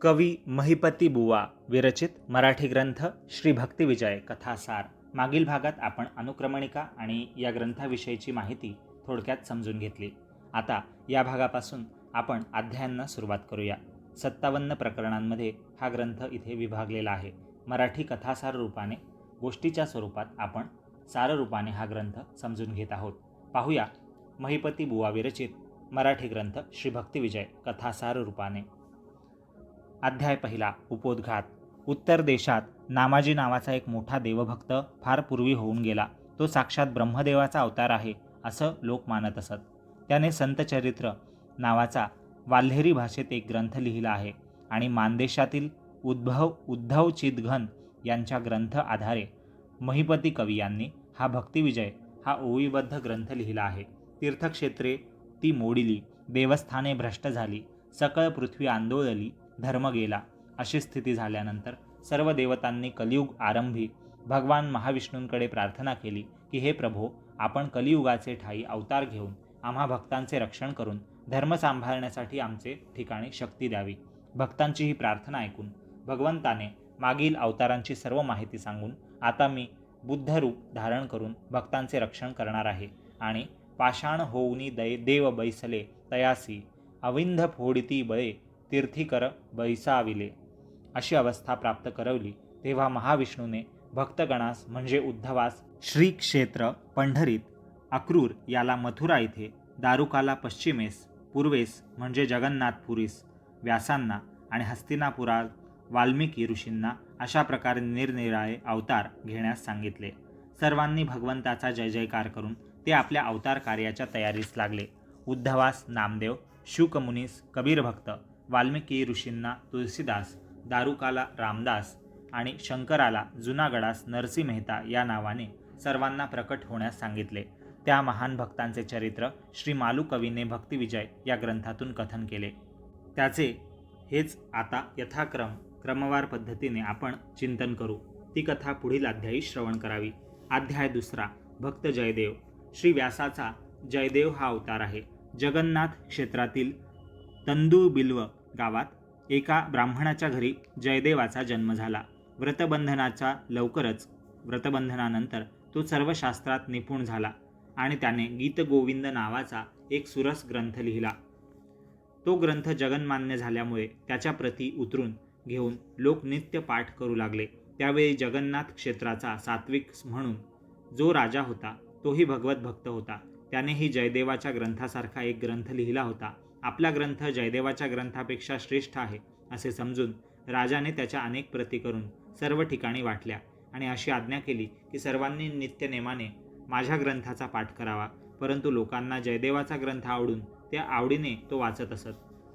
कवी महिपती बुवा विरचित मराठी ग्रंथ श्री भक्तिविजय कथासार. मागील भागात आपण अनुक्रमणिका आणि या ग्रंथाविषयीची माहिती थोडक्यात समजून घेतली. आता या भागापासून आपण अध्यायांना सुरुवात करूया. 57 प्रकरणांमध्ये हा ग्रंथ इथे विभागलेला आहे. मराठी कथासार रूपाने, गोष्टीच्या स्वरूपात आपण सार रूपाने हा ग्रंथ समजून घेत आहोत. पाहूया महिपती बुवा विरचित मराठी ग्रंथ श्री भक्तिविजय कथासार रूपाने. अध्याय पहिला. उपोद्घात. उत्तर देशात नामाजी नावाचा एक मोठा देवभक्त फार पूर्वी होऊन गेला. तो साक्षात ब्रह्मदेवाचा अवतार आहे असं लोक मानत असत. त्याने संतचरित्र नावाचा वाल्हेरी भाषेत एक ग्रंथ लिहिला आहे आणि मानदेशातील उद्धव चिदघन यांच्या ग्रंथ आधारे महिपती कवी यांनी हा भक्तिविजय हा ओवीबद्ध ग्रंथ लिहिला आहे. तीर्थक्षेत्रे ती मोडिली, देवस्थाने भ्रष्ट झाली, सकळ पृथ्वी आंदोळली, धर्म गेला अशी स्थिती झाल्यानंतर सर्व देवतांनी कलियुग आरंभी भगवान महाविष्णूंकडे प्रार्थना केली की हे प्रभो, आपण कलियुगाचे ठाई अवतार घेऊन आम्हा भक्तांचे रक्षण करून धर्म सांभाळण्यासाठी आमचे ठिकाणी शक्ती द्यावी. भक्तांची ही प्रार्थना ऐकून भगवंताने मागील अवतारांची सर्व माहिती सांगून आता मी बुद्ध रूप धारण करून भक्तांचे रक्षण करणार आहे आणि पाषाण होऊनी देव बैसले तयासी अविंध फोडिती बळे तीर्थीकर बैसाविले अशी अवस्था प्राप्त करवली. तेव्हा महाविष्णूने भक्तगणास म्हणजे उद्धवास श्री क्षेत्र पंढरीत, अक्रूर याला मथुरा इथे, दारुकाला पश्चिमेस, पूर्वेस म्हणजे जगन्नाथपुरीस, व्यासांना आणि हस्तिनापुरात वाल्मिकी ऋषींना अशा प्रकारे निरनिराळे अवतार घेण्यास सांगितले. सर्वांनी भगवंताचा जय जयकार करून ते आपल्या अवतार कार्याच्या तयारीस लागले. उद्धवास नामदेव, शुकमुनीस कबीर भक्त, वाल्मिकी ऋषींना तुलसीदास, दारुकाला रामदास आणि शंकराला जुनागडास नरसी मेहता या नावाने सर्वांना प्रकट होण्यास सांगितले. त्या महान भक्तांचे चरित्र श्री मालू कवीने भक्तिविजय या ग्रंथातून कथन केले. त्याचे हेच आता क्रमवार पद्धतीने आपण चिंतन करू. ती कथा पुढील अध्यायी श्रवण करावी. अध्याय दुसरा. भक्त जयदेव. श्री व्यासाचा जयदेव हा अवतार आहे. जगन्नाथ क्षेत्रातील तंदुबिल्व गावात एका ब्राह्मणाच्या घरी जयदेवाचा जन्म झाला. व्रतबंधनानंतर तो सर्व शास्त्रात निपुण झाला आणि त्याने गीतगोविंद नावाचा एक सुरस ग्रंथ लिहिला. तो ग्रंथ जगन्मान्य झाल्यामुळे त्याच्या प्रती उतरून घेऊन लोक नित्य पाठ करू लागले. त्यावेळी जगन्नाथ क्षेत्राचा सात्विक म्हणून जो राजा होता तोही भगवत भक्त होता. त्यानेही जयदेवाच्या ग्रंथासारखा एक ग्रंथ लिहिला होता. आपला ग्रंथ जयदेवाच्या ग्रंथापेक्षा श्रेष्ठ आहे असे समजून राजाने त्याच्या अनेक प्रती करून सर्व ठिकाणी वाटल्या आणि अशी आज्ञा केली की सर्वांनी नित्यनेमाने माझ्या ग्रंथाचा पाठ करावा. परंतु लोकांना जयदेवाचा ग्रंथ आवडून त्या आवडीने तो वाचत असत.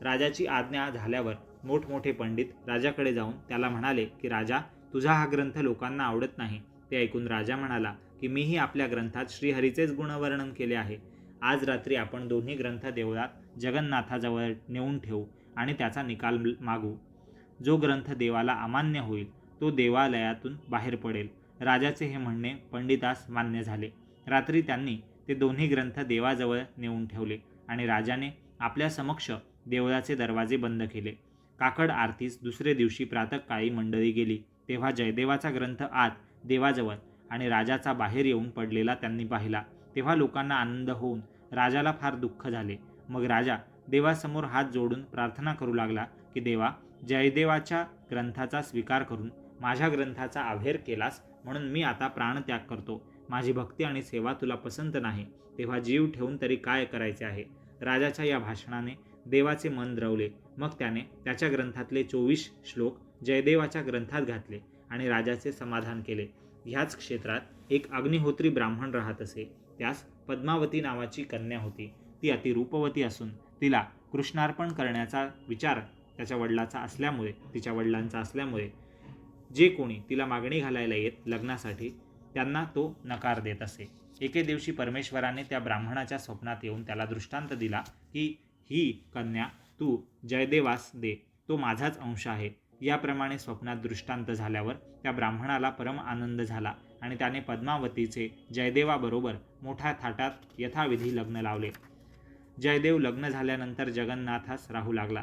राजाची आज्ञा झाल्यावर मोठमोठे पंडित राजाकडे जाऊन त्याला म्हणाले की राजा, तुझा हा ग्रंथ लोकांना आवडत नाही. ते ऐकून राजा म्हणाला की मीही आपल्या ग्रंथात श्रीहरीचेच गुणवर्णन केले आहे. आज रात्री आपण दोन्ही ग्रंथ देवळात जगन्नाथाजवळ नेऊन ठेवू आणि त्याचा निकाल मागू. जो ग्रंथ देवाला अमान्य होईल तो देवालयातून बाहेर पडेल. राजाचे हे म्हणणे पंडितास मान्य झाले. रात्री त्यांनी ते दोन्ही ग्रंथ देवाजवळ नेऊन ठेवले आणि राजाने आपल्या समक्ष देवळाचे दरवाजे बंद केले. काकड आरतीस दुसरे दिवशी प्रातःकाळी मंडळी गेली तेव्हा जयदेवाचा ग्रंथ आत देवाजवळ आणि राजाचा बाहेर येऊन पडलेला त्यांनी पाहिला. तेव्हा लोकांना आनंद होऊन राजाला फार दुःख झाले. मग राजा देवासमोर हात जोडून प्रार्थना करू लागला की देवा, जयदेवाच्या ग्रंथाचा स्वीकार करून माझ्या ग्रंथाचा अव्हेर केलास म्हणून मी आता प्राणत्याग करतो. माझी भक्ती आणि सेवा तुला पसंत नाही, तेव्हा जीव ठेवून तरी काय करायचे आहे. राजाच्या या भाषणाने देवाचे मन द्रवले. मग त्याने त्याच्या ग्रंथातले 24 श्लोक जयदेवाच्या ग्रंथात घातले आणि राजाचे समाधान केले. ह्याच क्षेत्रात एक अग्निहोत्री ब्राह्मण राहत असे. त्यास पद्मावती नावाची कन्या होती. ती अतिरूपवती असून तिला कृष्णार्पण करण्याचा विचार तिच्या वडिलांचा असल्यामुळे जे कोणी तिला मागणी घालायला येत लग्नासाठी त्यांना तो नकार देत असे. एके दिवशी परमेश्वराने त्या ब्राह्मणाच्या स्वप्नात येऊन त्याला दृष्टांत दिला की ही कन्या तू जयदेवास दे, तो माझाच अंश आहे. याप्रमाणे स्वप्नात दृष्टांत झाल्यावर त्या ब्राह्मणाला परम आनंद झाला आणि त्याने पद्मावतीचे जयदेवाबरोबर मोठ्या थाटात यथाविधी लग्न लावले. जयदेव लग्न झाल्यानंतर जगन्नाथास राहू लागला.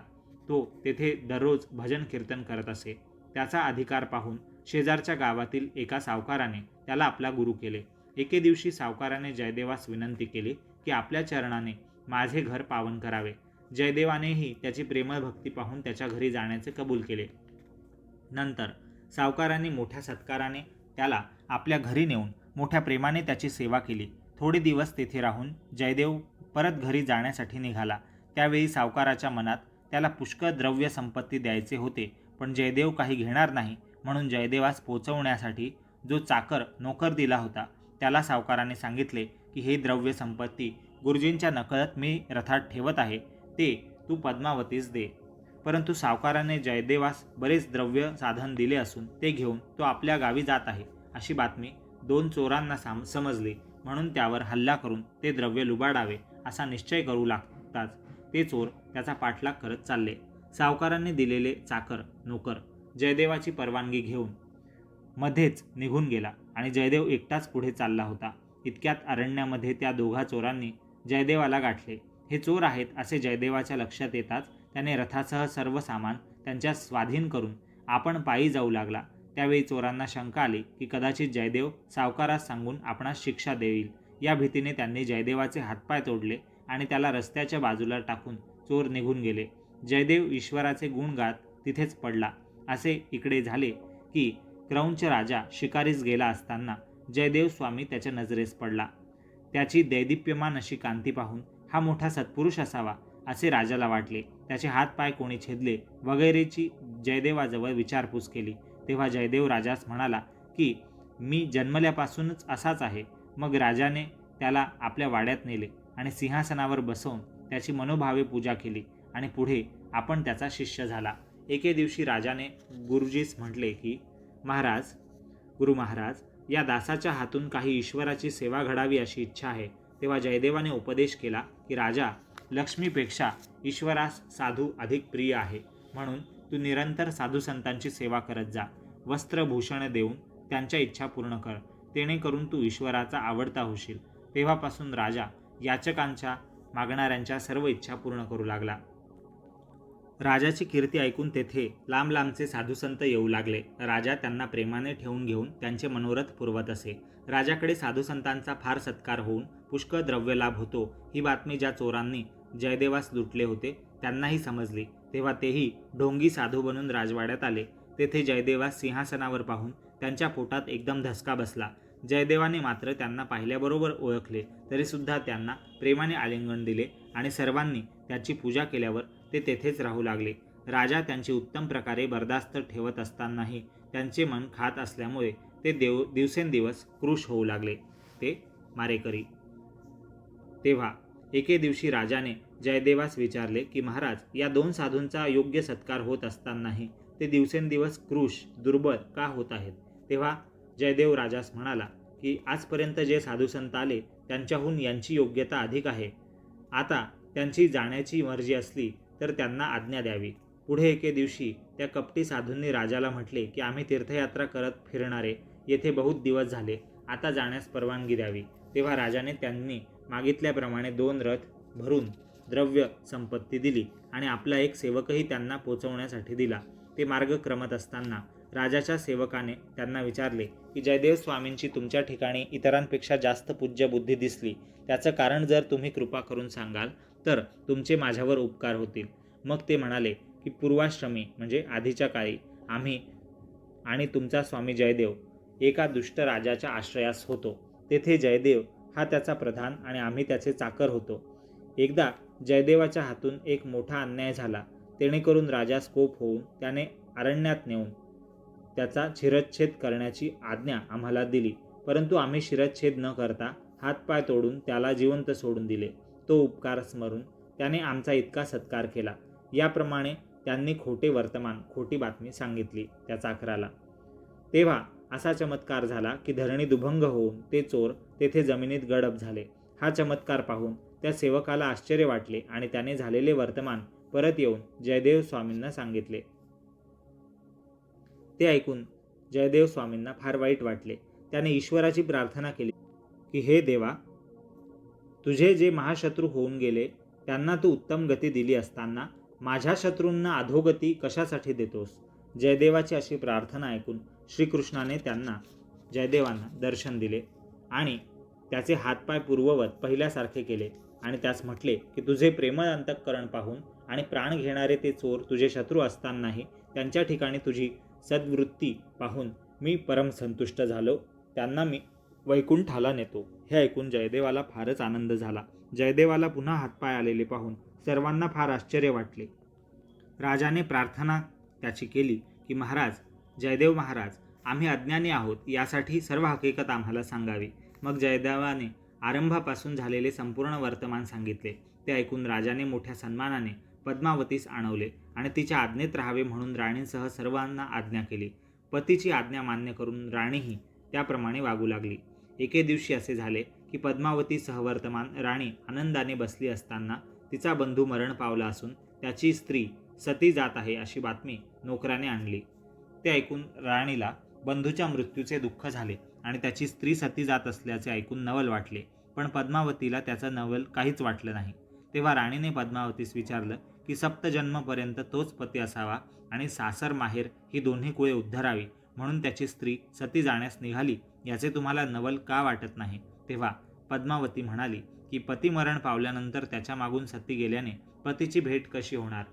तो तेथे दररोज भजन कीर्तन करत असे. त्याचा अधिकार पाहून शेजारच्या गावातील एका सावकाराने त्याला आपला गुरु केले. एके दिवशी सावकाराने जयदेवास विनंती केली की आपल्या चरणाने माझे घर पावन करावे. जयदेवानेही त्याची प्रेमळ भक्ती पाहून त्याच्या घरी जाण्याचे कबूल केले. नंतर सावकारांनी मोठ्या सत्काराने त्याला आपल्या घरी नेऊन मोठ्या प्रेमाने त्याची सेवा केली. थोडे दिवस तेथे राहून जयदेव परत घरी जाण्यासाठी निघाला. त्यावेळी सावकाराच्या मनात त्याला पुष्कळ द्रव्य संपत्ती द्यायचे होते, पण जयदेव काही घेणार नाही. म्हणून जयदेवास पोचवण्यासाठी जो चाकर नोकर दिला होता त्याला सावकाराने सांगितले की हे द्रव्य संपत्ती गुरुजींच्या नकळत मी रथात ठेवत आहे, ते तू पद्मावतीस दे. परंतु सावकाराने जयदेवास बरेच द्रव्य साधन दिले असून ते घेऊन तो आपल्या गावी जात आहे अशी बातमी 2 चोरांना समजली. म्हणून त्यावर हल्ला करून ते द्रव्य लुबाडावे असा निश्चय करू लागताच ते चोर त्याचा पाठलाग करत चालले. सावकारांनी दिलेले चाकर नोकर जयदेवाची परवानगी घेऊन मध्येच निघून गेला आणि जयदेव एकटाच पुढे चालला होता. इतक्यात अरण्यामध्ये त्या दोघा चोरांनी जयदेवाला गाठले. हे चोर आहेत असे जयदेवाच्या लक्षात येताच त्याने रथासह सर्व सामान त्यांच्या स्वाधीन करून आपण पायी जाऊ लागला. त्यावेळी चोरांना शंका आली की कदाचित जयदेव सावकारास सांगून आपणास शिक्षा देईल. या भीतीने त्यांनी जयदेवाचे हातपाय तोडले आणि त्याला रस्त्याच्या बाजूला टाकून चोर निघून गेले. जयदेव ईश्वराचे गुण गात तिथेच पडला. असे इकडे झाले की क्रौंच राजा शिकारीस गेला असताना जयदेव स्वामी त्याच्या नजरेस पडला. त्याची दैदिप्यमान अशी कांती पाहून हा मोठा सत्पुरुष असावा असे राजाला वाटले. त्याचे हातपाय कोणी छेदले वगैरेची जयदेवाजवळ विचारपूस केली. तेव्हा जयदेव राजास म्हणाला की मी जन्मल्यापासूनच असाच आहे. मग राजाने त्याला आपल्या वाड्यात नेले आणि सिंहासनावर बसवून त्याची मनोभावे पूजा केली आणि पुढे आपण त्याचा शिष्य झाला. एके दिवशी राजाने गुरुजीस म्हटले की गुरु महाराज, या दासाच्या हातून काही ईश्वराची सेवा घडावी अशी इच्छा आहे. तेव्हा जयदेवाने उपदेश केला की राजा, लक्ष्मीपेक्षा ईश्वरास साधू अधिक प्रिय आहे. म्हणून तू निरंतर साधू संतांची सेवा करत जा. वस्त्रभूषण देऊन त्यांच्या इच्छा पूर्ण कर. तेणेकरून तू ईश्वराचा आवडता होशील. तेव्हापासून राजा याचकांच्या मागणाऱ्यांच्या सर्व इच्छा पूर्ण करू लागला. राजाची कीर्ती ऐकून तेथे लांब लांबचे साधुसंत येऊ लागले. राजा त्यांना प्रेमाने ठेवून घेऊन त्यांचे मनोरथ पुरवत असे. राजाकडे साधुसंतांचा फार सत्कार होऊन पुष्कळ द्रव्य लाभ होतो ही बातमी ज्या चोरांनी जयदेवास लुटले होते त्यांनाही समजली. तेव्हा तेही ढोंगी साधू बनून राजवाड्यात आले. तेथे जयदेवास सिंहासनावर पाहून त्यांच्या पोटात एकदम धसका बसला. जयदेवाने मात्र त्यांना पाहिल्याबरोबर ओळखले, तरीसुद्धा त्यांना प्रेमाने आलिंगन दिले आणि सर्वांनी त्याची पूजा केल्यावर ते तेथेच राहू लागले. राजा त्यांची उत्तम प्रकारे बर्दास्त ठेवत असतानाही त्यांचे मन खात असल्यामुळे ते दिवसेंदिवस क्रूश होऊ लागले. ते मारेकरी. तेव्हा एके दिवशी राजाने जयदेवास विचारले की महाराज, या 2 साधूंचा योग्य सत्कार होत असतानाही ते दिवसेंदिवस क्रूश दुर्बळ का होत आहेत? तेव्हा जयदेव राजास म्हणाला की आजपर्यंत जे साधुसंत आले त्यांच्याहून यांची योग्यता अधिक आहे. आता त्यांची जाण्याची मर्जी असली तर त्यांना आज्ञा द्यावी. पुढे एके दिवशी त्या कपटी साधूंनी राजाला म्हटले की आम्ही तीर्थयात्रा करत फिरणारे येथे बहुत दिवस झाले, आता जाण्यास परवानगी द्यावी. तेव्हा राजाने त्यांनी मागितल्याप्रमाणे 2 रथ भरून द्रव्य संपत्ती दिली आणि आपला एक सेवकही त्यांना पोचवण्यासाठी दिला. ते मार्ग क्रमत असताना राजाच्या सेवकाने त्यांना विचारले की जयदेव स्वामींची तुमच्या ठिकाणी इतरांपेक्षा जास्त पूज्य बुद्धी दिसली. त्याचं कारण जर तुम्ही कृपा करून सांगाल तर तुमचे माझ्यावर उपकार होतील. मग ते म्हणाले की पूर्वाश्रमी म्हणजे आधीच्या काळी आम्ही आणि तुमचा स्वामी जयदेव एका दुष्ट राजाच्या आश्रयास होतो. तेथे जयदेव हा त्याचा प्रधान आणि आम्ही त्याचे चाकर होतो. एकदा जयदेवाच्या हातून एक मोठा अन्याय झाला. तेणेकरून राजास कोप होऊन त्याने अरण्यात नेऊन त्याचा शिरच्छेद करण्याची आज्ञा आम्हाला दिली. परंतु आम्ही शिरच्छेद न करता हातपाय तोडून त्याला जिवंत सोडून दिले. तो उपकार स्मरून त्याने आमचा इतका सत्कार केला. याप्रमाणे त्यांनी खोटी बातमी सांगितली त्या चाकराला. तेव्हा असा चमत्कार झाला की धरणी दुभंग होऊन ते चोर तेथे जमिनीत गडप झाले. हा चमत्कार पाहून त्या सेवकाला आश्चर्य वाटले आणि त्याने झालेले वर्तमान परत येऊन जयदेव स्वामींना सांगितले. ते ऐकून जयदेव स्वामींना फार वाईट वाटले. त्याने ईश्वराची प्रार्थना केली की हे देवा, तुझे जे महाशत्रू होऊन गेले त्यांना तू उत्तम गती दिली असताना माझ्या शत्रूंना अधोगती कशासाठी देतोस? जयदेवाची अशी प्रार्थना ऐकून श्रीकृष्णाने जयदेवांना दर्शन दिले आणि त्याचे हातपाय पूर्ववत पहिल्यासारखे केले आणि त्यास म्हटले की तुझे प्रेमळ अंतःकरण पाहून आणि प्राण घेणारे ते चोर तुझे शत्रू असतानाही त्यांच्या ठिकाणी तुझी सद्वृत्ती पाहून मी परम संतुष्ट झालो. त्यांना मी वैकुंठाला नेतो. हे ऐकून जयदेवाला फारच आनंद झाला. जयदेवाला पुन्हा हातपाय आलेले पाहून सर्वांना फार आश्चर्य वाटले. राजाने प्रार्थना त्याची केली की जयदेव महाराज, आम्ही अज्ञानी आहोत, यासाठी सर्व हकीकत आम्हाला सांगावी. मग जयदेवाने आरंभापासून झालेले संपूर्ण वर्तमान सांगितले. ते ऐकून राजाने मोठ्या सन्मानाने पद्मावतीस आणवले आणि तिच्या आज्ञेत राहावे म्हणून राणींसह सर्वांना आज्ञा केली. पतीची आज्ञा मान्य करून राणीही त्याप्रमाणे वागू लागली. एके दिवशी असे झाले की पद्मावती सहवर्तमान राणी आनंदाने बसली असताना तिचा बंधू मरण पावला असून त्याची स्त्री सती जात आहे अशी बातमी नोकराने आणली. ते ऐकून राणीला बंधूच्या मृत्यूचे दुःख झाले आणि त्याची स्त्री सती जात असल्याचे ऐकून नवल वाटले. पण पद्मावतीला त्याचं नवल काहीच वाटलं नाही. तेव्हा राणीने पद्मावतीस विचारलं की सप्तजन्मपर्यंत तोच पती असावा आणि सासर माहेर ही दोन्ही कुळे उद्धरावी म्हणून त्याची स्त्री सती जाण्यास निघाली, याचे तुम्हाला नवल का वाटत नाही? तेव्हा पद्मावती म्हणाली की पती मरण पावल्यानंतर त्याच्या मागून सती गेल्याने पतीची भेट कशी होणार?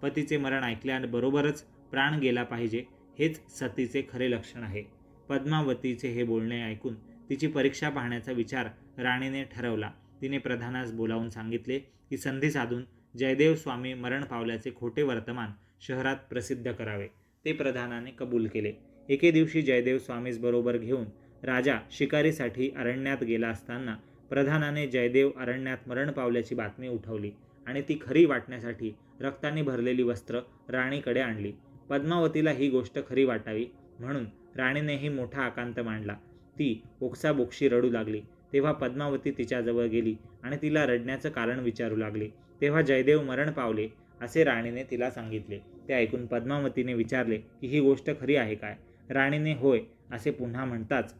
पतीचे मरण ऐकल्याबरोबरच प्राण गेला पाहिजे, हेच सतीचे खरे लक्षण आहे. पद्मावतीचे हे बोलणे ऐकून तिची परीक्षा पाहण्याचा विचार राणीने ठरवला. तिने प्रधानास बोलावून सांगितले की संधी साधून जयदेव स्वामी मरण पावल्याचे खोटे वर्तमान शहरात प्रसिद्ध करावे. ते प्रधानाने कबूल केले. एके दिवशी जयदेव स्वामीस बरोबर घेऊन राजा शिकारीसाठी अरण्यात गेला असताना प्रधानाने जयदेव अरण्यात मरण पावल्याची बातमी उठवली आणि ती खरी वाटण्यासाठी रक्ताने भरलेली वस्त्र राणीकडे आणली. पद्मावतीला ही गोष्ट खरी वाटावी म्हणून राणीनेही मोठा आकांत मांडला. ती ओक्साबोक्शी रडू लागली. तेव्हा पद्मावती तिच्याजवळ गेली आणि तिला रडण्याचं कारण विचारू लागली. तेव्हा जयदेव मरण पावले असे राणीने तिला सांगितले. ते ऐकून पद्मावतीने विचारले की ही गोष्ट खरी आहे काय? राणीने होय असे पुन्हा म्हणताच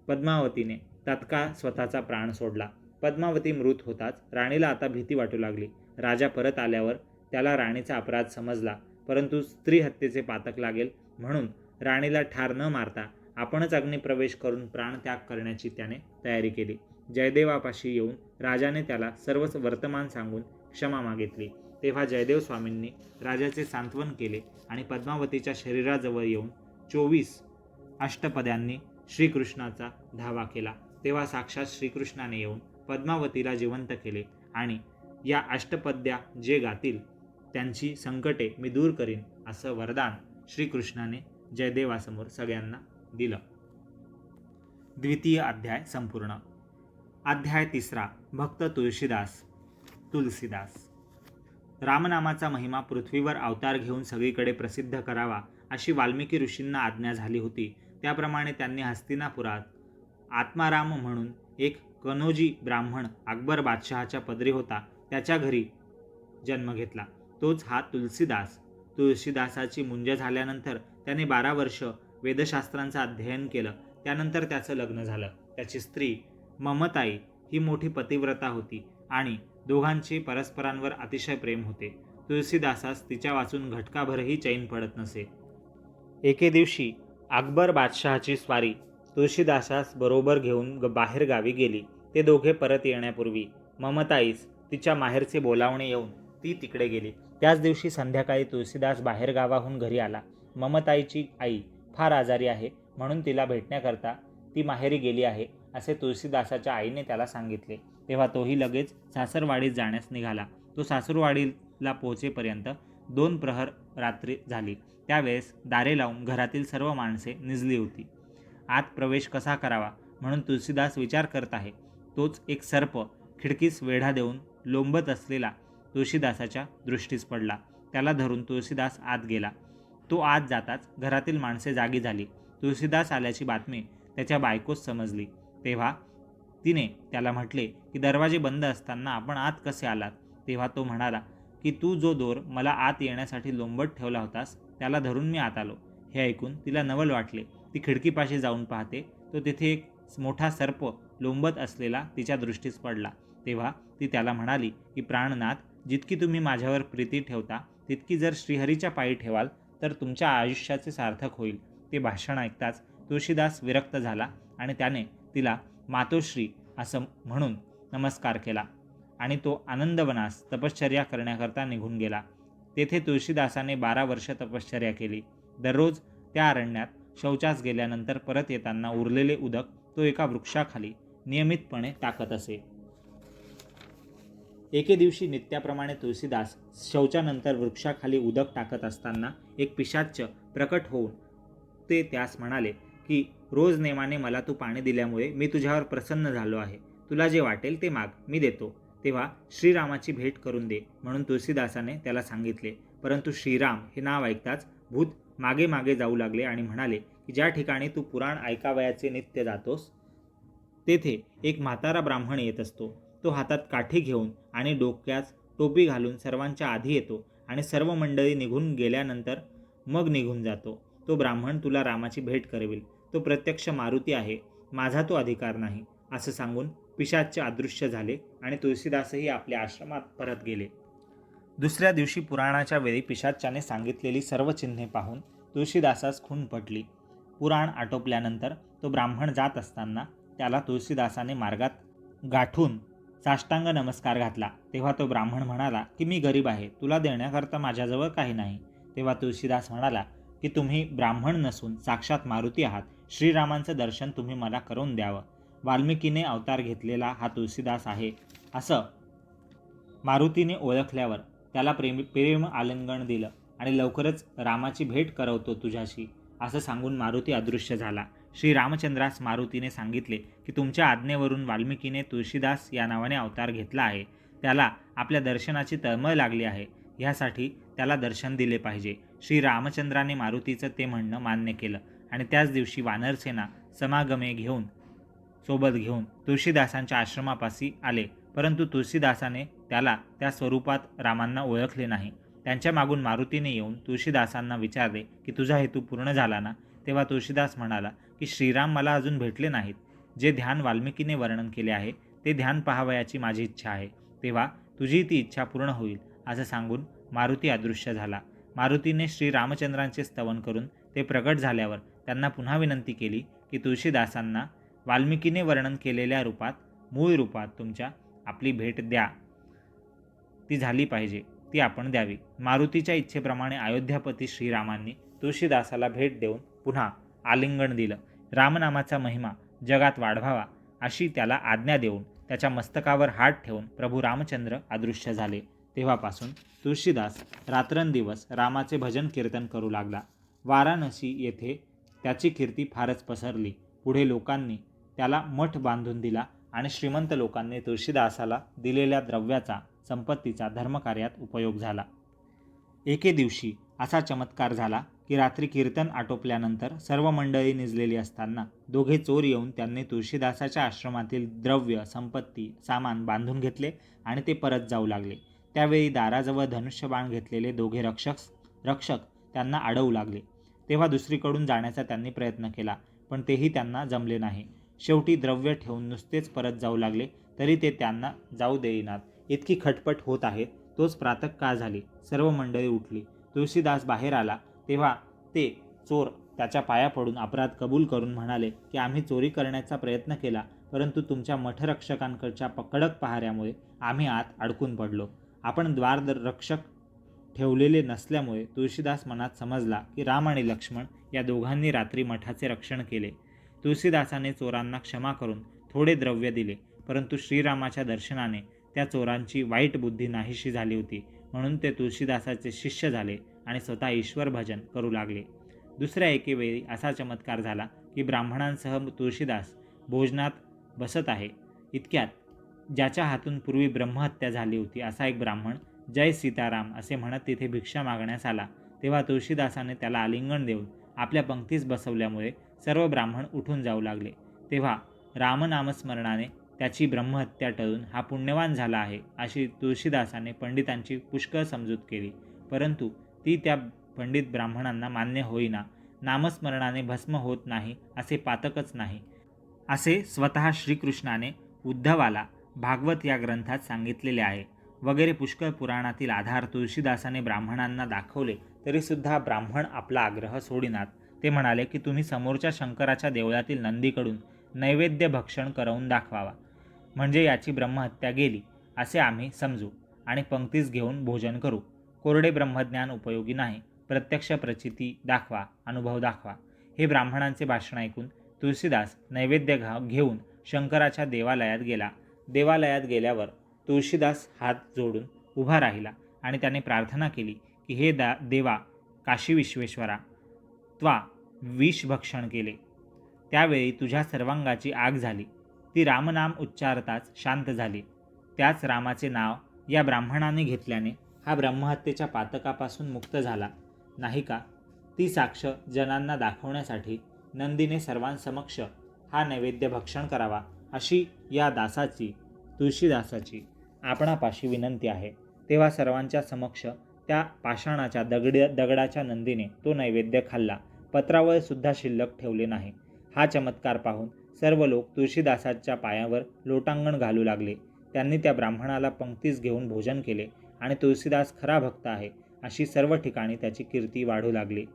पद्मावतीने तत्काळ स्वतःचा प्राण सोडला. पद्मावती मृत होताच राणीला आता भीती वाटू लागली. राजा परत आल्यावर त्याला राणीचा अपराध समजला, परंतु स्त्री हत्येचे पातक लागेल म्हणून राणीला ठार न मारता आपणच अग्निप्रवेश करून प्राणत्याग करण्याची त्याने तयारी केली. जयदेवापाशी येऊन राजाने त्याला सर्वच वर्तमान सांगून क्षमा मागितली. तेव्हा जयदेव स्वामींनी राजाचे सांत्वन केले आणि पद्मावतीच्या शरीराजवळ येऊन 24 अष्टपद्यांनी श्रीकृष्णाचा धावा केला. तेव्हा साक्षात श्रीकृष्णाने येऊन पद्मावतीला जिवंत केले आणि या अष्टपद्या जे गातील त्यांची संकटे मी दूर करीन असं वरदान श्रीकृष्णाने जयदेवासमोर सगळ्यांना दिलं. द्वितीय अध्याय संपूर्ण. अध्याय 3. भक्त तुलसीदास. रामनामाचा महिमा पृथ्वीवर अवतार घेऊन सगळीकडे प्रसिद्ध करावा अशी वाल्मिकी ऋषींना आज्ञा झाली होती. त्याप्रमाणे त्यांनी हस्तिनापुरात आत्माराम म्हणून एक कनोजी ब्राह्मण अकबर बादशहाच्या पदरी होता, त्याच्या घरी जन्म घेतला. तोच हा तुलसीदास. तुळशीदासाची मुंज झाल्यानंतर त्याने 12 वर्ष वेदशास्त्रांचं अध्ययन केलं. त्यानंतर त्याचं लग्न झालं. त्याची स्त्री ममताई ही मोठी पतिव्रता होती आणि दोघांचे परस्परांवर अतिशय प्रेम होते. तुलसीदासास तिच्या वाचून घटकाभरही चैन पडत नसे. एके दिवशी अकबर बादशहाची स्वारी तुळशीदासास बरोबर घेऊन बाहेर गावी गेली. ते दोघे परत येण्यापूर्वी ममताईस तिच्या माहेरचे बोलावणे येऊन ती तिकडे गेली. त्याच दिवशी संध्याकाळी तुळशीदास बाहेर गावाहून घरी आला. ममताईची आई फार आजारी आहे म्हणून तिला भेटण्याकरता ती माहेरी गेली आहे असे तुळशीदासाच्या आईने त्याला सांगितले. तेव्हा तोही लगेच सासरवाडीत जाण्यास निघाला. तो सासरवाडीला पोहोचेपर्यंत 2 प्रहर रात्री झाली. त्यावेळेस दारे लावून घरातील सर्व माणसे निजली होती. आत प्रवेश कसा करावा म्हणून तुळशीदास विचार करत आहे. तोच एक सर्प खिडकीस वेढा देऊन लोंबत असलेला तुळशीदासाच्या दृष्टीस पडला. त्याला धरून तुळशीदास आत गेला. तो आत जाताच घरातील माणसे जागी झाली. तुळशीदास आल्याची बातमी त्याच्या बायकोस समजली. तेव्हा तिने त्याला म्हटले की दरवाजे बंद असताना आपण आत कसे आलात? तेव्हा तो म्हणाला की तू जो दोर मला आत येण्यासाठी लोंबत ठेवला होतास त्याला धरून मी आत आलो. हे ऐकून तिला नवल वाटले. ती खिडकीपाशी जाऊन पाहते तो तिथे एक मोठा सर्प लोंबत असलेला तिच्या दृष्टीस पडला. तेव्हा ती त्याला म्हणाली की प्राणनाथ, जितकी तुम्ही माझ्यावर प्रीती ठेवता तितकी जर श्रीहरीच्या पायी ठेवाल तर तुमच्या आयुष्याचे सार्थक होईल. ते भाषण ऐकताच तुळशीदास विरक्त झाला आणि त्याने तिला मातोश्री असं म्हणून नमस्कार केला आणि तो आनंदवनास तपश्चर्या करण्याकरता निघून गेला. तेथे तुळशीदासाने 12 वर्ष तपश्चर्या केली. दररोज त्या अरण्यात शौचास गेल्यानंतर परत येताना उरलेले उदक तो एका वृक्षाखाली नियमितपणे टाकत असे. एके दिवशी नित्याप्रमाणे तुळशीदास शौचानंतर वृक्षाखाली उदक टाकत असताना एक पिशाच्च प्रकट होऊन ते त्यास म्हणाले की रोज नेमाने मला तू पाणी दिल्यामुळे मी तुझ्यावर प्रसन्न झालो आहे. तुला जे वाटेल ते माग, मी देतो. तेव्हा श्रीरामाची भेट करून दे म्हणून तुळशीदासाने त्याला सांगितले. परंतु श्रीराम हे नाव ऐकताच भूत मागे मागे जाऊ लागले आणि म्हणाले की ज्या ठिकाणी तू पुराण ऐकावयाचे नित्य जातोस तेथे एक म्हातारा ब्राह्मण येत असतो. तो हातात काठी घेऊन आणि डोक्यात टोपी घालून सर्वांच्या आधी येतो आणि सर्व मंडळी निघून गेल्यानंतर मग निघून जातो. तो ब्राह्मण तुला रामाची भेट करवेल. तो प्रत्यक्ष मारुती आहे, माझा तो अधिकार नाही, असं सांगून पिशाच्च अदृश्य झाले आणि तुळशीदासही आपल्या आश्रमात परत गेले. दुसऱ्या दिवशी पुराणाच्या वेळी पिशाच्याने सांगितलेली सर्व चिन्हे पाहून तुळशीदासास खून पटली. पुराण आटोपल्यानंतर तो ब्राह्मण जात असताना त्याला तुळशीदासाने मार्गात गाठून साष्टांग नमस्कार घातला. तेव्हा तो ब्राह्मण म्हणाला की मी गरीब आहे, तुला देण्याकरता माझ्याजवळ काही नाही. तेव्हा तुळशीदास म्हणाला की तुम्ही ब्राह्मण नसून साक्षात मारुती आहात. श्रीरामांचं दर्शन तुम्ही मला करून द्यावं. वाल्मिकीने अवतार घेतलेला हा तुळशीदास आहे असं मारुतीने ओळखल्यावर त्याला प्रेम आलिंगन दिलं आणि लवकरच रामाची भेट करवतो तुझ्याशी असं सांगून मारुती अदृश्य झाला. श्री रामचंद्रास मारुतीने सांगितले की तुमच्या आज्ञेवरून वाल्मिकीने तुळशीदास या नावाने अवतार घेतला आहे. त्याला आपल्या दर्शनाची तळमळ लागली आहे, ह्यासाठी त्याला दर्शन दिले पाहिजे. श्री रामचंद्राने मारुतीचं ते म्हणणं मान्य केलं आणि त्याच दिवशी वानरसेना समागमे सोबत घेऊन तुळशीदासांच्या आश्रमापाशी आले. परंतु तुळशीदासाने त्याला त्या स्वरूपात रामांना ओळखले नाही. त्यांच्या मागून मारुतीने येऊन तुळशीदासांना विचारले की तुझा हेतू पूर्ण झाला ना? तेव्हा तुळशीदास म्हणाला की श्रीराम मला अजून भेटले नाहीत. जे ध्यान वाल्मिकीने वर्णन केले आहे ते ध्यान पाहावयाची माझी इच्छा आहे. तेव्हा तुझी ती इच्छा पूर्ण होईल असं सांगून मारुती अदृश्य झाला. मारुतीने श्री रामचंद्रांचे स्तवन करून ते प्रकट झाल्यावर त्यांना पुन्हा विनंती केली की तुळशीदासांना वाल्मिकीने वर्णन केलेल्या रूपात, मूळ रूपात तुमच्या आपली भेट द्या. ती झाली पाहिजे, ती आपण द्यावी. मारुतीच्या इच्छेप्रमाणे अयोध्यापती श्रीरामांनी तुळशीदासाला भेट देऊन पुन्हा आलिंगन दिलं. रामनामाचा महिमा जगात वाढवावा अशी त्याला आज्ञा देऊन त्याच्या मस्तकावर हात ठेवून प्रभू रामचंद्र अदृश्य झाले. तेव्हापासून तुळशीदास रात्रंदिवस रामाचे भजन कीर्तन करू लागला. वाराणसी येथे त्याची कीर्ती फारच पसरली. पुढे लोकांनी त्याला मठ बांधून दिला आणि श्रीमंत लोकांनी तुळशीदासाला दिलेल्या द्रव्याचा, संपत्तीचा धर्मकार्यात उपयोग झाला. एके दिवशी असा चमत्कार झाला की रात्री कीर्तन आटोपल्यानंतर सर्व मंडळी निजलेली असताना दोघे चोर येऊन त्यांनी तुळशीदासाच्या आश्रमातील द्रव्य, संपत्ती, सामान बांधून घेतले आणि ते परत जाऊ लागले. त्यावेळी दाराजवळ धनुष्यबाण घेतलेले दोघे रक्षक त्यांना अडवू लागले. तेव्हा दुसरीकडून जाण्याचा त्यांनी प्रयत्न केला, पण तेही त्यांना जमले नाही. शेवटी द्रव्य ठेवून नुसतेच परत जाऊ लागले, तरी ते त्यांना जाऊ देईनात. इतकी खटपट होत आहे तोच प्रातःकाळ झाली. सर्व मंडळी उठली. तुळशीदास बाहेर आला तेव्हा ते चोर त्याच्या पाया पडून अपराध कबूल करून म्हणाले की आम्ही चोरी करण्याचा प्रयत्न केला, परंतु तुमच्या मठरक्षकांकडच्या कडक पहाऱ्यामुळे आम्ही आत अडकून पडलो. आपण द्वाररक्षक ठेवलेले नसल्यामुळे तुळशीदास मनात समजला की राम आणि लक्ष्मण या दोघांनी रात्री मठाचे रक्षण केले. तुळशीदासाने चोरांना क्षमा करून थोडे द्रव्य दिले, परंतु श्रीरामाच्या दर्शनाने त्या चोरांची वाईट बुद्धी नाहीशी झाली होती. म्हणून ते तुळशीदासाचे शिष्य झाले आणि स्वतः ईश्वर भजन करू लागले. दुसऱ्या एके वेळी असा चमत्कार झाला की ब्राह्मणांसह तुळशीदास भोजनात बसत आहे. इतक्यात ज्याच्या हातून पूर्वी ब्रह्महत्या झाली होती असा एक ब्राह्मण जय सीताराम असे म्हणत तिथे भिक्षा मागण्यास आला. तेव्हा तुळशीदासाने त्याला आलिंगन देऊन आपल्या पंक्तीस बसवल्यामुळे सर्व ब्राह्मण उठून जाऊ लागले. तेव्हा रामनामस्मरणाने त्याची ब्रह्महत्या टळून हा पुण्यवान झाला आहे अशी तुळशीदासाने पंडितांची पुष्कळ समजूत केली, परंतु ती त्या पंडित ब्राह्मणांना मान्य होईना. नामस्मरणाने भस्म होत नाही असे पातकच नाही असे स्वतः श्रीकृष्णाने उद्धवाला भागवत या ग्रंथात सांगितलेले आहे. वगैरे पुष्कळ पुराणातील आधार तुळशीदासाने ब्राह्मणांना दाखवले तरीसुद्धा ब्राह्मण आपला आग्रह सोडिनात. ते म्हणाले की तुम्ही समोरच्या शंकराच्या देवळातील नंदीकडून नैवेद्य भक्षण करवून दाखवावा, म्हणजे याची ब्रह्महत्या गेली असे आम्ही समजू आणि पंक्तीस घेऊन भोजन करू. कोरडे ब्रह्मज्ञान उपयोगी नाही, प्रत्यक्ष प्रचिती दाखवा, अनुभव दाखवा. हे ब्राह्मणांचे भाषण ऐकून तुळशीदास नैवेद्य घेऊन शंकराच्या देवालयात गेला. देवालयात गेल्यावर तुळशीदास हात जोडून उभा राहिला आणि त्याने प्रार्थना केली की हे देवा काशी विश्वेश्वरा, त्वा विष भक्षण केले त्यावेळी तुझ्या सर्वांगाची आग झाली. ती रामनाम उच्चारताच शांत झाली. त्याच रामाचे नाव या ब्राह्मणाने घेतल्याने हा ब्रह्महत्येच्या पातकापासून मुक्त झाला नाही का? ती साक्ष जनांना दाखवण्यासाठी नंदीने सर्वांसमक्ष हा नैवेद्य भक्षण करावा अशी या दासाची, तुळशीदासाची आपणापाशी विनंती आहे. तेव्हा सर्वांच्या समक्ष त्या पाषाणाच्या दगडाच्या नंदीने तो नैवेद्य खाल्ला. पत्रावळ सुद्धा शिल्लक ठेवले नाही. हा चमत्कार पाहून सर्व लोक तुळशीदासाच्या पायावर लोटांगण घालू लागले. त्यांनी त्या ब्राह्मणाला पंक्तीस घेऊन भोजन केले आणि तुळशीदास खरा भक्त आहे अशी सर्व ठिकाणी त्याची कीर्ती वाढू लागली.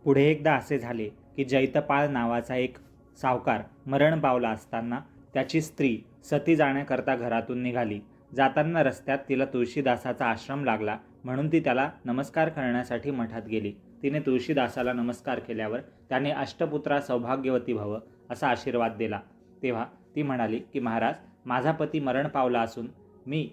पुढे एकदा असे झाले की जैतपाळ नावाचा एक सावकार मरण पावला असताना त्याची स्त्री सती जाण्याकरता घरातून निघाली. जाताना रस्त्यात तिला तुळशीदासाचा आश्रम लागला म्हणून ती त्याला नमस्कार करण्यासाठी मठात गेली. तिने तुळशीदासाला नमस्कार केल्यावर त्याने अष्टपुत्रा सौभाग्यवती भव असा आशीर्वाद दिला. तेव्हा ती म्हणाली की महाराज, माझा पती मरण पावला असून मी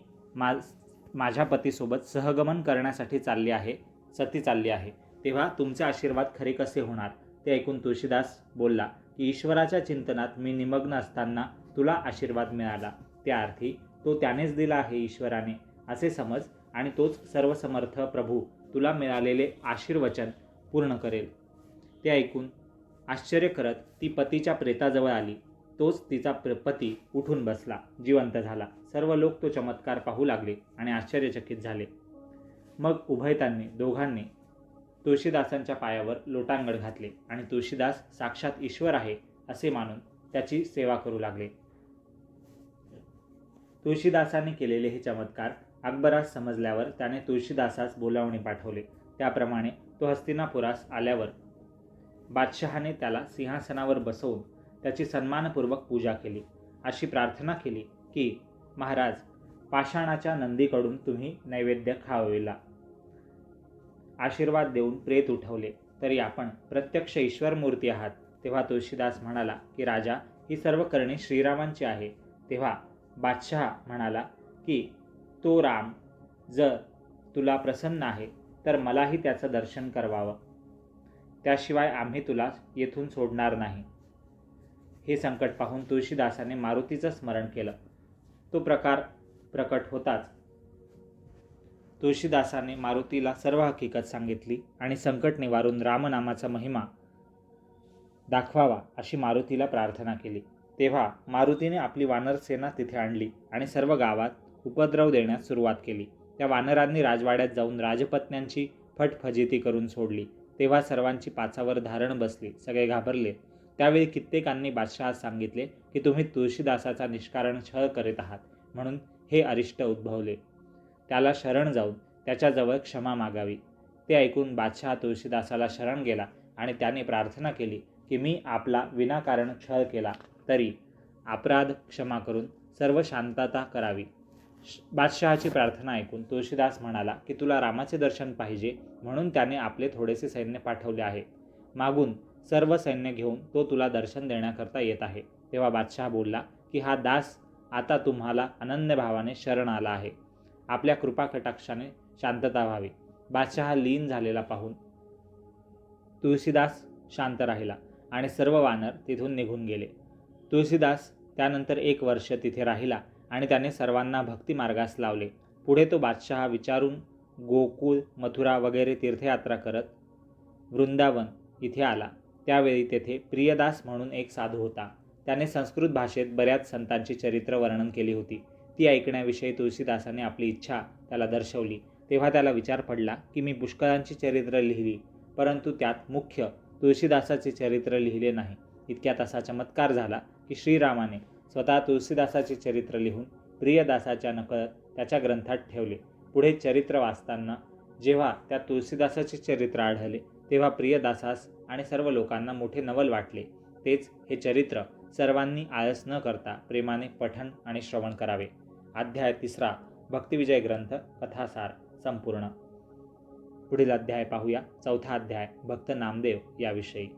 माझ्या पतीसोबत सहगमन करण्यासाठी सती चालली आहे. तेव्हा तुमचे आशीर्वाद खरे कसे होणार? ते ऐकून तुळशीदास बोलला की ईश्वराच्या चिंतनात मी निमग्न असताना तुला आशीर्वाद मिळाला, त्या अर्थी तो त्यानेच दिला आहे ईश्वराने असे समज आणि तोच सर्वसमर्थ प्रभू तुला मिळालेले आशीर्वचन पूर्ण करेल. ते ऐकून आश्चर्य करत ती पतीच्या प्रेताजवळ आली. तोच तिचा पती उठून बसला, जिवंत झाला. सर्व लोक तो चमत्कार पाहू लागले आणि आश्चर्यचकित झाले. मग उभयतांनी दोघांनी तुळशीदासांच्या पायावर लोटांगण घातले आणि तुळशीदास साक्षात ईश्वर आहे असे मानून त्याची सेवा करू लागले. तुळशीदासाने केलेले हे चमत्कार अकबरास समजल्यावर त्याने तुळशीदासास बोलावणे पाठवले. त्याप्रमाणे तो हस्तिनापुरास आल्यावर बादशहाने त्याला सिंहासनावर बसवून त्याची सन्मानपूर्वक पूजा केली. अशी प्रार्थना केली की महाराज, पाषाणाच्या नंदीकडून तुम्ही नैवेद्य खाविला. आशीर्वाद देऊन प्रेत उठवले तरी आपण प्रत्यक्ष ईश्वरमूर्ती आहात. तेव्हा तुळशीदास म्हणाला की राजा, ही सर्व करणे श्रीरामांची आहे. तेव्हा बादशहा म्हणाला की तो राम जर तुला प्रसन्न आहे तर मलाही त्याचं दर्शन करवावं, त्याशिवाय आम्ही तुला येथून सोडणार नाही. हे संकट पाहून तुळशीदासाने मारुतीचं स्मरण केलं. तो प्रकार प्रकट होताच तुळशीदासाने मारुतीला सर्व हकीकत सांगितली आणि संकट निवारून रामनामाचा महिमा दाखवावा अशी मारुतीला प्रार्थना केली. तेव्हा मारुतीने आपली वानरसेना तिथे आणली आणि सर्व गावात उपद्रव देण्यास सुरुवात केली. त्या वानरांनी राजवाड्यात जाऊन राजपत्न्यांची फटफजिती करून सोडली. तेव्हा सर्वांची पाचावर धारण बसली. सगळे घाबरले. त्यावेळी कित्येकांनी बादशहास सांगितले की तुम्ही तुळशीदासाचा निष्कारण छळ करीत आहात म्हणून हे अरिष्ट उद्भवले. त्याला शरण जाऊन त्याच्याजवळ क्षमा मागावी. ते ऐकून बादशहा तुळशीदासाला शरण गेला आणि त्याने प्रार्थना केली की मी आपला विनाकारण छळ केला तरी अपराध क्षमा करून सर्व शांतता करावी. बादशहाची प्रार्थना ऐकून तुळशीदास म्हणाला की तुला रामाचे दर्शन पाहिजे म्हणून त्याने आपले थोडेसे सैन्य पाठवले आहे. मागून सर्व सैन्य घेऊन तो तुला दर्शन देण्याकरता येत आहे. तेव्हा बादशहा बोलला की हा दास आता तुम्हाला अनन्य भावाने शरण आला आहे. आपल्या कृपा कटाक्षाने शांतता व्हावी. बादशहा लीन झालेला पाहून तुळशीदास शांत राहिला आणि सर्व वानर तिथून निघून गेले. तुळशीदास त्यानंतर 1 वर्ष तिथे राहिला आणि त्याने सर्वांना भक्तिमार्गास लावले. पुढे तो बादशहा विचारून गोकुळ, मथुरा वगैरे तीर्थयात्रा करत वृंदावन इथे आला. त्यावेळी तेथे प्रियदास म्हणून एक साधू होता. त्याने संस्कृत भाषेत बऱ्याच संतांची चरित्र वर्णन केली होती. ती ऐकण्याविषयी तुळशीदासाने आपली इच्छा त्याला दर्शवली. तेव्हा त्याला विचार पडला की मी पुष्कळांची चरित्र लिहिली परंतु त्यात मुख्य तुळशीदासाचे चरित्र लिहिले नाही. इतक्यात असा चमत्कार झाला की श्रीरामाने स्वतः तुळशीदासाचे चरित्र लिहून प्रियदासाच्या नकळत त्याच्या ग्रंथात ठेवले. पुढे चरित्र वाचताना जेव्हा त्या तुलसीदासाचे चरित्र आढळले तेव्हा प्रियदासास आणि सर्व लोकांना मोठे नवल वाटले. तेच हे चरित्र सर्वांनी आळस न करता प्रेमाने पठण आणि श्रवण करावे. अध्याय 3 भक्तिविजय ग्रंथ कथासार संपूर्ण. पुढील अध्याय पाहूया. 4था अध्याय भक्त नामदेव याविषयी.